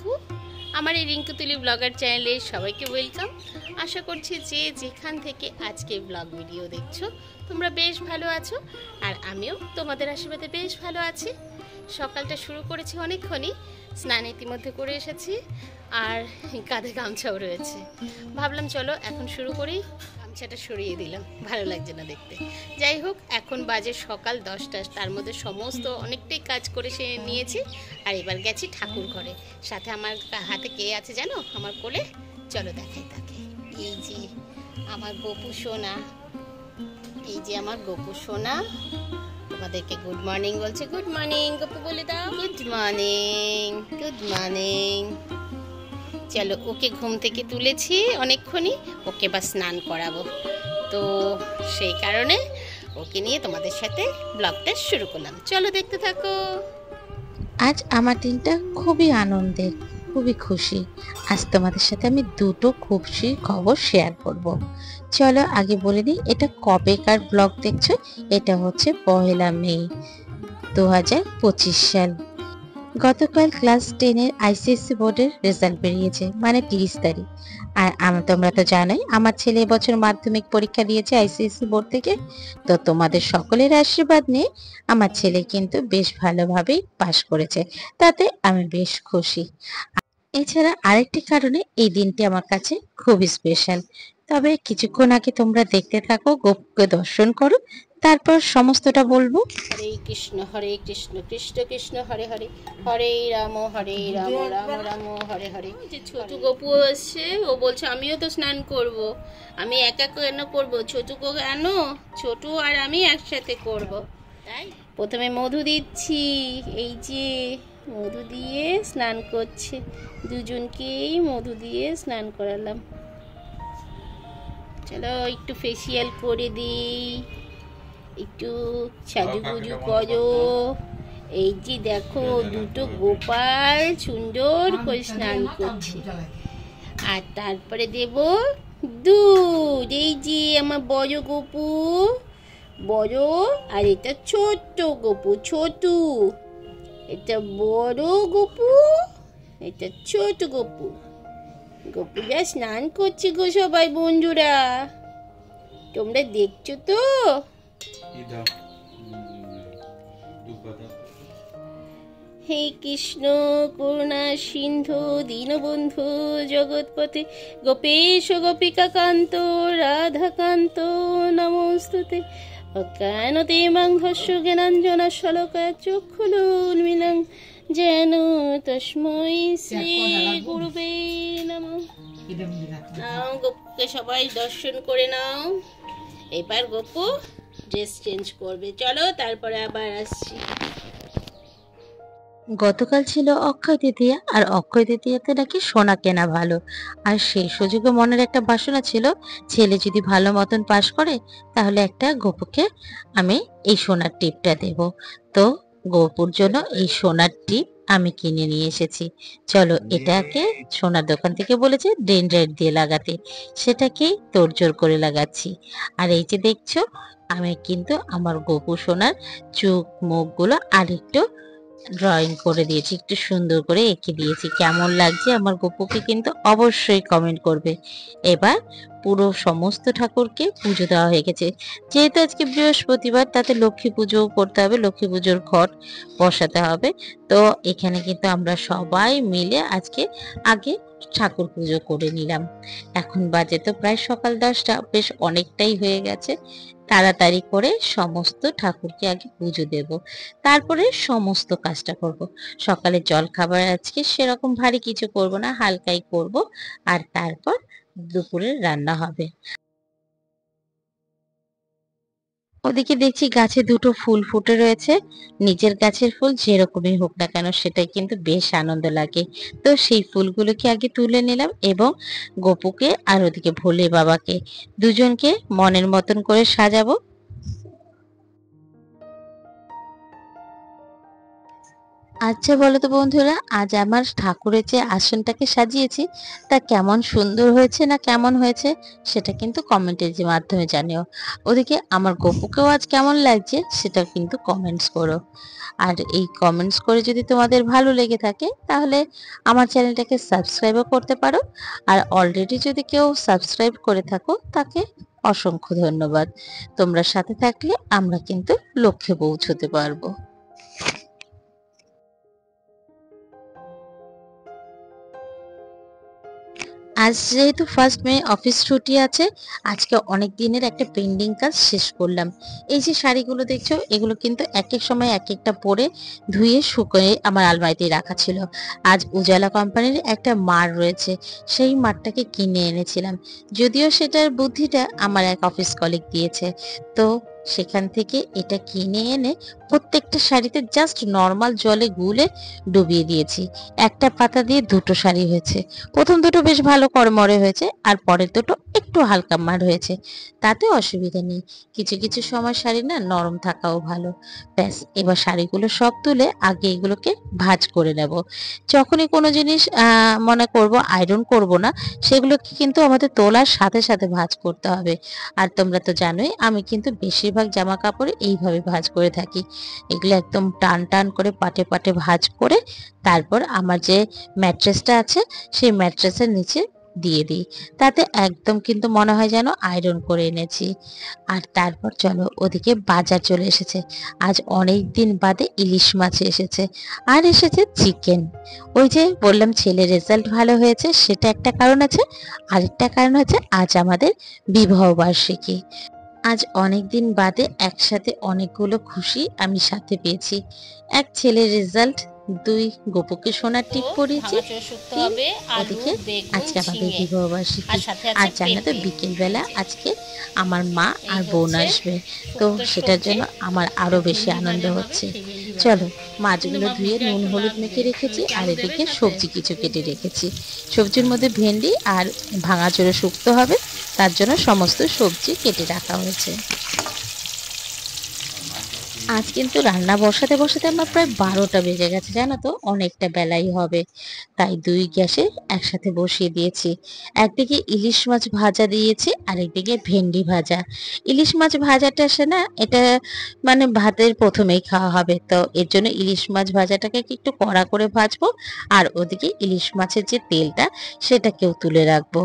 রিঙ্কু। আমার এই রিঙ্কু তুলি ব্লগার চ্যানেলে সবাইকে ওয়েলকাম। আশা করছি যে যেখান থেকে আজকে ব্লগ ভিডিও দেখছো তোমরা বেশ ভালো আছো, আর আমিও তোমাদের আশীর্বাদে বেশ ভালো আছি। সকালটা শুরু করেছি অনেকক্ষণই, স্নান ইতিমধ্যে করে এসেছি, আর কাঁধে গামছাও রয়েছে। ভাবলাম চলো এখন শুরু করি। গামছাটা সরিয়ে দিলাম, ভালো লাগছে না দেখতে। যাই হোক, এখন বাজে সকাল 10টা, তার মধ্যে সমস্ত অনেকটাই কাজ করে সে নিয়েছি। আর এবার গেছি ঠাকুর ঘরে। সাথে আমার হাতে কে আছে জানো? আমার কোলে। চলো দেখাই তাকে। এই যে আমার গপু সোনা, এই যে আমার গপু সোনা তোমাদেরকে গুড মর্নিং বলছে। গুড মর্নিং গপু বলে দাও। Good morning, good morning. চলো, ওকে ঘুম থেকে তুলেছি অনেকক্ষণই, ওকে বা স্নান করাবো, তো সেই কারণে ওকে নিয়ে তোমাদের সাথে ব্লগটা শুরু করলাম। চলো দেখতে থাকো। আজ আমার দিনটা খুবই আনন্দের, খুবই খুশি। আজ তোমাদের সাথে আমি দুটো খুশি খবর শেয়ার করব। চলো আগে বলে দিই, এটা কবেকার ব্লগ দেখছো? এটা হচ্ছে 1 মে 2025 সাল। গতকাল ক্লাস 10-এর আইসিএসসি বোর্ডের রেজাল্ট বেরিয়েছে, মানে 30 তারিখ। আর তোমরা তো জানোই আমার ছেলে এবছর মাধ্যমিক পরীক্ষা দিয়েছে আইসিএসসি বোর্ড থেকে। তো তোমাদের সকলের আশীর্বাদ নিয়ে আমার ছেলে কিন্তু বেশ ভালোভাবেই পাশ করেছে, তাতে আমি বেশ খুশি। এছাড়া আরেকটি কারণে এই দিনটি আমার কাছে খুবই স্পেশাল। তবে কিছুক্ষণ আগে তোমরা দেখতে থাকো, গোপুকে দর্শন করো, তারপর সমস্তটা বলবো। হরে কৃষ্ণ কৃষ্ণ কৃষ্ণ হরে হরে, হরে রাম রাম রাম হরে হরে। যে ছোটু গপু আসছে, ও বলছে আমিও তো স্নান করব। আমি একা কেন করব? ছোটুকে কেন? ছোটু আর আমি একসাথে করব। তাই প্রথমে মধু দিচ্ছি, এই যে মধু দিয়ে স্নান করছে। দুজনকেই মধু দিয়ে স্নান করালাম। চলো একটু ফেসিয়াল করে দিই, একটু সাজুগুজু করো। এই যে দেখো, দুটো গোপাল সুন্দর করে স্নান করছে। আর তারপরে দেব দুধ। এই যে আমার বড় গপু, বড়, আর এটা ছোট্ট গপু, ছোটু। এটা বড় গপু, এটা ছোট গপু। গপুরা স্নান করছে গো সবাই বন্ধুরা, তোমরা দেখছো তো? হে কৃষ্ণ করুণা সিন্ধু দীনবন্ধু জগৎপতে গোপেশ গোপিকা কান্ত রাধাকান্ত নমস্তুতে। অজ্ঞানতে মাং ভস্য জ্ঞানাঞ্জনা শলাকা চক্ষুলুন্মিলং যেন তস্मै শ্রী গুরুবে নমঃ। নাও, গোপুকে সবাই দর্শন করে নাও। এবার গোপু ড্রেস চেঞ্জ করবে। চলো তারপরে আবার আসছি। গতকাল ছিল অক্ষয় তৃতীয়া, আর অক্ষয় তৃতীয়াতে নাকি সোনা কেনা ভালো। আর সেই সুযোগে মনের একটা বাসনা ছিল, ছেলে যদি ভালো মতন পাশ করে তাহলে একটা গোপুকে আমি এই সোনার টিপটা দেব। তো গোপুর জন্য এই সোনার টিপ আমি কিনে নিয়ে এসেছি। চলো, এটাকে সোনার দোকান থেকে বলেছে ডেনড্রাইট দিয়ে লাগাতে, সেটাকেই তোড়জোড় করে লাগাচ্ছি। আর এই যে দেখছো, আমি কিন্তু আমার গোপু সোনার চোখ মুখগুলো আরেকটু ড্রয়িং করে দিয়েছি, একটু সুন্দর করে এঁকে দিয়েছি। কেমন লাগছে আমার গপুকে কিন্তু অবশ্যই কমেন্ট করবে। এবার পুরো সমস্ত ঠাকুরকে পুজো দেওয়া হয়ে গেছে। যেহেতু আজকে বৃহস্পতিবার, তাতে লক্ষ্মী পুজোও করতে হবে, লক্ষ্মী পুজোর ঘট বসাতে হবে। তো এখানে কিন্তু আমরা সবাই মিলে আজকে আগে ঠাকুর পুজো করে নিলাম। এখন বাজে তো প্রায় সকাল 10টা, বেশ অনেকটাই হয়ে গেছে। তাড়াতাড়ি করে সমস্ত ঠাকুরকে আগে পুজো দেব, তারপরে সমস্ত কাজটা করব। সকালে জল খাবার আজকে সেরকম ভারী কিছু করব না, হালকাই করব। আর তারপর দুপুরে রান্না হবে। ওদিকে দেখছি গাছে দুটো ফুল ফুটে রয়েছে। নিজের গাছের ফুল যেরকমই হোক না কেন, সেটাই কিন্তু বেশ আনন্দ লাগে। তো সেই ফুলগুলোকে আগে তুলে নিলাম, এবং গপুকে আর ওদিকে ভোলে বাবাকে দুজনকে মনের মতন করে সাজাবো। আচ্ছা বলো তো বন্ধুরা, আজ আমার ঠাকুরের যে আসনটাকে সাজিয়েছি তা কেমন সুন্দর হয়েছে না কেমন হয়েছে সেটা কিন্তু কমেন্টের যে মাধ্যমে জানিও। ওদিকে আমার গপুকেও আজ কেমন লাগছে সেটা কিন্তু কমেন্টস করো। আর এই কমেন্টস করে যদি তোমাদের ভালো লেগে থাকে তাহলে আমার চ্যানেলটাকে সাবস্ক্রাইবও করতে পারো। আর অলরেডি যদি কেউ সাবস্ক্রাইব করে থাকো তাকে অসংখ্য ধন্যবাদ। তোমরা সাথে থাকলে আমরা কিন্তু লক্ষ্যে পৌঁছতে পারবো। আজ যেহেতু 1 মে অফিস ছুটি আছে, আজকে অনেক দিনের একটা পেন্ডিং কাজ শেষ করলাম। এই যে শাড়িগুলো দেখছো এগুলো কিন্তু এক এক সময় এক একটা পরে ধুয়ে শুকিয়ে আমার আলমারিতে রাখা ছিল। আজ উজালা কোম্পানির একটা মার রয়েছে, সেই মারটাকে কিনে এনেছিলাম। যদিও সেটার বুদ্ধিটা আমার এক অফিস কলিগ দিয়েছে, তো সেখান থেকে এটা কিনে এনে প্রত্যেকটা শাড়িতে জাস্ট নর্মাল জলে গুলে ডুবিয়ে দিয়েছি। একটা পাতা দিয়ে দুটো শাড়ি হয়েছে। প্রথম দুটো বেশ ভালো কড়মড়ে হয়েছে, আর পরের দুটো একটু হালকা মার হয়েছে। তাতে অসুবিধা নেই, কিছু কিছু সময় শাড়ি না নরম থাকাও ভালো। ব্যাস, এবার শাড়িগুলো সব তুলে আগে এগুলোকে ভাঁজ করে নেব। যখনই কোনো জিনিস মনে করব আয়রন করব না, সেগুলোকে কিন্তু আমাদের তোলার সাথে সাথে ভাঁজ করতে হবে। আর তোমরা তো জানোই আমি কিন্তু বেশিরভাগ জামা কাপড় এইভাবে ভাঁজ করে থাকি। এগুলো একদম টান টান করে পাটে পাটে ভাঁজ করে তারপর আমার যে ম্যাট্রেসটা আছে সেই ম্যাট্রেসের নিচে দিয়ে দিই। তাতে একদম কিন্তু মনে হয় যেন আয়রন করে এনেছি। আর তারপর চলো, ওদিকে বাজার চলে এসেছে। আজ অনেক দিন বাদে ইলিশ মাছ এসেছে, আর এসেছে চিকেন। ওই যে বললাম ছেলের রেজাল্ট ভালো হয়েছে, সেটা একটা কারণ আছে। আরেকটা কারণ হচ্ছে আজ আমাদের বিবাহ বার্ষিকী। আজ অনেক দিন বাদে একসাথে অনেকগুলো খুশি আমি সাথে পেয়েছি। এক, ছেলের রেজাল্ট; দুই, গপুকে সোনার টিপ পরিয়েছি; ভাঙাচোরা শুক্তো তিন, হবে, আলু, ওদিকে বেগুন, আজকে আমাদের ঝিঙে, বিবাহ বার্ষিকী। আর সাথে আর আছে জানো তো পেঁপে। বিকেল বেলা এই যে আজকে আমার মা এই আর বোন হচ্ছে আসবে, তো শুক্তোর সেটার সবজি। জন্য আমার আরো বেশি ভেন্ডি আনন্দ ভাজা হবে, হচ্ছে। সেই ভেন্ডি ভাজা। চলো, কিন্তু মাছগুলো মা ধুয়ে ভুলটা নুন একটু হলুদ লাগবে, মেখে রেখেছি, কি আর আলু দেবে এদিকে সাথে? সবজি কিছু কেটে রেখেছি। সবজির মধ্যে ভেন্ডি আর ভাঙাচোরা শুক্তো হবে, তার জন্য সমস্ত সবজি কেটে রাখা হয়েছে। আজ কিন্তু রান্না বসাতে বসাতে আমার প্রায় 12টা বেজে গেছে, জানো তো, অনেকটা বেলাই হবে। তাই দুই গ্যাসে একসাথে বসিয়ে দিয়েছি। একদিকে ইলিশ মাছ ভাজা দিয়েছি, আর একদিকে ভেন্ডি ভাজা। ইলিশ মাছ ভাজাটা সে না, এটা মানে ভাতের প্রথমেই খাওয়া হবে, তো এর জন্য ইলিশ মাছ ভাজাটাকে একটু কড়া করে ভাজবো। আর ওদিকে ইলিশ মাছের যে তেলটা সেটাকেও তুলে রাখবো।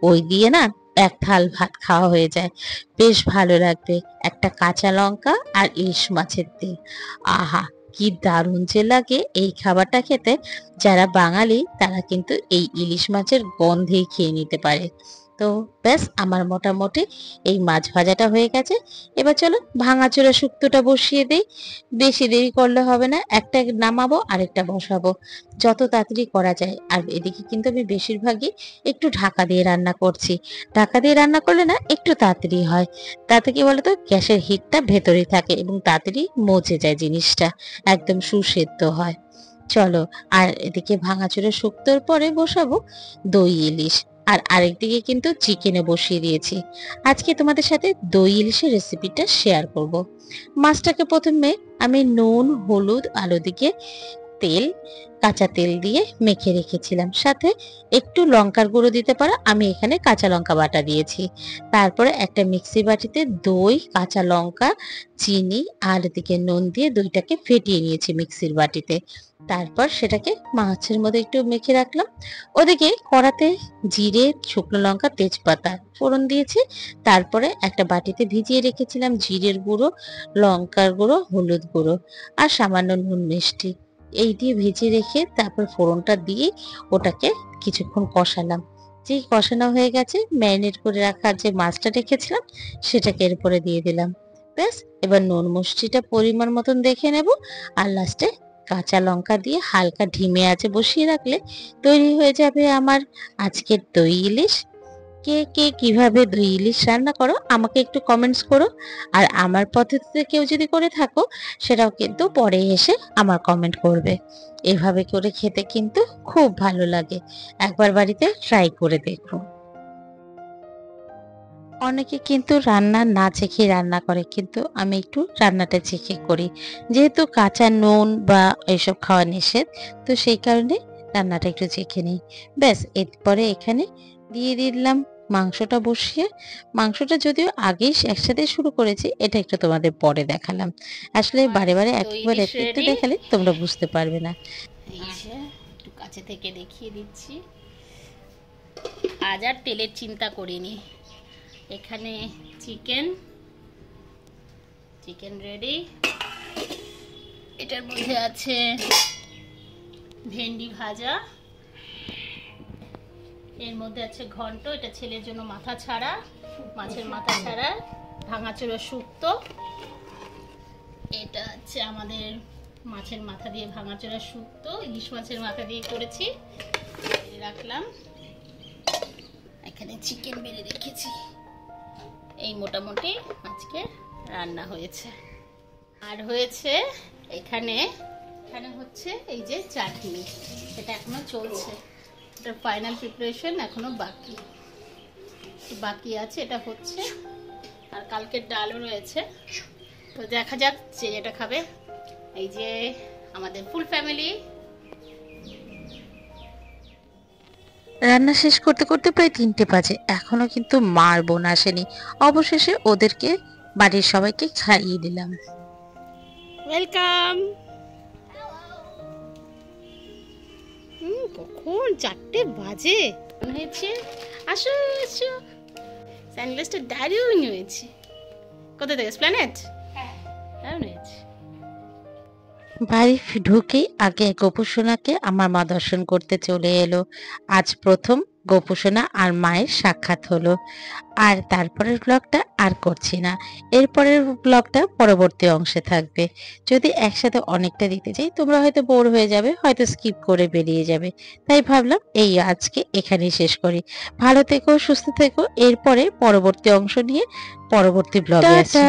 ওই দিয়ে না এক থাল ভাত খাওয়া হয়ে যায়, বেশ ভালো লাগবে। একটা কাঁচা লঙ্কা আর ইলিশ মাছের তেল, আহা কি দারুণ যে লাগে এই খাবারটা খেতে। যারা বাঙালি তারা কিন্তু এই ইলিশ মাছের গন্ধেই খেয়ে নিতে পারে। তো ব্যাস, আমার মোটামুটি এই মাছ ভাজাটা হয়ে গেছে। এবার চলো ভাঙাচোরা শুক্তোটা বসিয়ে দেই। বেশি দেরি করলে হবে না, একটা নামাবো আরেকটা বসাবো, যত তাড়াতাড়ি করা যায়। আর এদিকে কিন্তু আমি বেশিরভাগই একটু ঢাকা দিয়ে রান্না করছি। ঢাকা দিয়ে রান্না করলে না একটু তাড়াতাড়ি হয়। তাতে কি বলতো, গ্যাসের হিটটা ভেতরেই থাকে এবং তাড়াতাড়ি মজে যায় জিনিসটা, একদম সুসেদ্ধ হয়। চলো, আর এদিকে ভাঙাচোরা শুক্তোর পরে বসাবো দই ইলিশ। আর আরেকদিকে কিন্তু চিকেনে বসিয়ে দিয়েছি। আজকে তোমাদের সাথে দই ইলিশের রেসিপিটা শেয়ার করব। মাছটাকে প্রথমে আমি নুন হলুদ আর ওদিকে তেল, কাঁচা তেল দিয়ে মেখে রেখেছিলাম, সাথে একটু লঙ্কার গুঁড়ো দিতে পারো, আমি এখানে কাঁচা লঙ্কা বাটা দিয়েছি। তারপরে একটা মিক্সি বাটিতে দই, কাঁচা লঙ্কা, চিনি আর এদিকে নুন দিয়ে দইটাকে ফেটিয়ে নিয়েছি মিক্সির বাটিতে। তারপর সেটাকে মাছের মধ্যে একটু মেখে রাখলাম। ওদিকে কড়াতে জিরে, শুকনো লঙ্কা, তেজপাতা ফোড়ন দিয়েছি। তারপরে একটা বাটিতে ভিজিয়ে রেখেছিলাম জিরের গুঁড়ো, লঙ্কার গুঁড়ো, হলুদ গুঁড়ো আর সামান্য নুন মিষ্টি, এই দিয়ে ভিজিয়ে রেখে তারপর ফোড়নটা দিয়ে ওটাকে কিছুক্ষণ কষালাম। যেই কষানো হয়ে গেছে, ম্যারিনেট করে রাখা যে মাছটা রেখেছিলাম সেটাকে এরপরে দিয়ে দিলাম। ব্যাস, এবার নুন মিষ্টিটা পরিমাণ মতন দেখে নেব। আর লাস্টে কাঁচা লঙ্কা দিয়ে হালকা ধিমে আঁচে বসিয়ে রাখলে তৈরি হয়ে যাবে আমার আজকের দই ইলিশ। কে কে কিভাবে দই ইলিশ রান্না করো আমাকে একটু কমেন্টস করো। আর আমার পদ্ধতিতে কেউ যদি করে থাকো সেটাও কিন্তু পরে এসে আমার কমেন্ট করবে। এভাবে করে খেতে কিন্তু খুব ভালো লাগে, একবার বাড়িতে ট্রাই করে দেখো। অনেকে কিন্তু রান্না না চেখে রান্না করে, কিন্তু আমি একটু রান্নাটা চেখে করি। যেহেতু কাঁচা নুন বা এসব খাওয়া নিষেধ, তো সেই কারণে রান্নাটা একটু চেখে নিই। ব্যাস এরপরে এখানে দিয়ে দিলাম মাংসটা বসিয়ে। মাংসটা যদিও আগেই একসাথে শুরু করেছি, এটা একটু তোমাদের পরে দেখালাম। আসলে আমার বারে বারে দই একবার ডিশ একটা একটু রেডি। দেখালে তোমরা বুঝতে পারবে না। এই যে একটু কাছে থেকে দেখিয়ে দিচ্ছি, আজ আর তেলের চিন্তা করিনি। এখানে চিকেন রেডি। এটার মধ্যে আছে ভেন্ডি ভাজা, এর মধ্যে আছে ঘন্ট, এটা ছেলের জন্য মাথা ছাড়া, মাছের মাথা ছাড়া ভাঙাচোরা শুক্তো। এটা হচ্ছে আমাদের মাছের মাথা দিয়ে ভাঙাচোরা শুক্তো, ইলিশ মাছের মাথা দিয়ে করেছি, রাখলাম। এখানে চিকেন বেড়ে রেখেছি। এই মোটামুটি আজকে রান্না হয়েছে। আর হয়েছে এখানে হচ্ছে এই যে চাটনি, এটা এখনো চলছে, এটার ফাইনাল প্রিপারেশন এখনো বাকি আছে, এটা হচ্ছে। আর কালকের ডালও রয়েছে, তো দেখা যাক যে যেটা খাবে। এই যে আমাদের ফুল ফ্যামিলি। রান্না শেষ করতে করতে প্রায় 3টে বাজে, এখনো কিন্তু মার বোন আসেনি। অবশেষে ওদেরকে বাড়ির সবাইকে খাইয়ে দিলাম। ওয়েলকাম। কখন 4টে বাজে হয়েছে। আসো আসো, সানগ্লাসটা দারুণ হয়েছে। কোথা থেকে? প্ল্যানেট। দারুণ হয়েছে। বাড়ি ঢুকেই আগে গোপুসোনাকে আমার মা দর্শন করতে চলে এলো। আজ প্রথম গোপুসোনা আর মায়ের সাক্ষাৎ হলো। আর তারপরের ব্লগটা আর করছি না, এরপরের ব্লগটা পরবর্তী অংশে থাকবে। যদি একসাথে অনেকটা দিতে চাই তোমরা হয়তো বোর হয়ে যাবে, হয়তো স্কিপ করে বেরিয়ে যাবে, তাই ভাবলাম এই আজকে এখানেই শেষ করি। ভালো থেকো, সুস্থ থেকো। এরপরে পরবর্তী অংশ নিয়ে পরবর্তী ব্লগে আসছি।